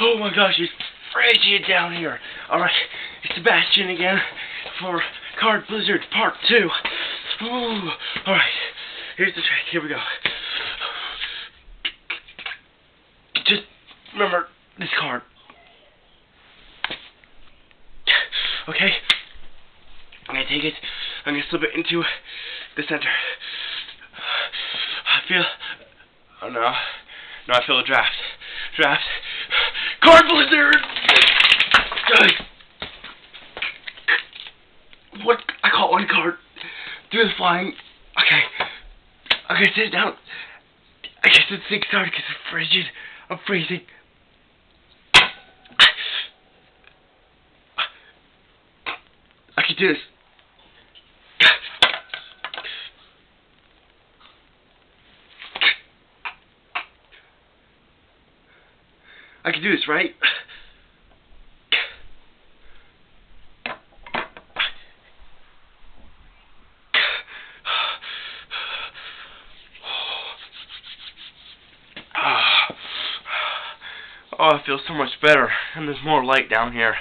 Oh my gosh, it's frigid down here. Alright, it's Sebastian again for Card Blizzard Part 2. Alright, here's the trick. Here we go. Just remember this card. Okay? I'm gonna take it. I'm gonna slip it into the center. I feel... Oh no. No, I feel a draft. Draft. Card Blizzard! What? I caught one card. Do the flying. Okay. Okay, sit down. I guess it's 6 cards because it's frigid. I'm freezing. I can do this. I can do this, right? Oh, I feel so much better, and there's more light down here.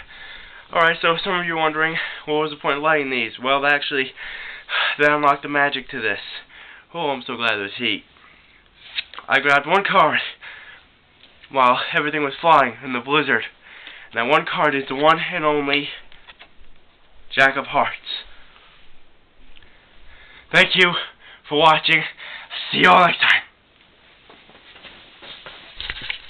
Alright, so some of you are wondering, what was the point of lighting these? Well, actually, that unlocked the magic to this. Oh, I'm so glad there's heat. I grabbed one card while everything was flying in the blizzard. And that one card is the one and only Jack of Hearts. Thank you for watching. See you all next time.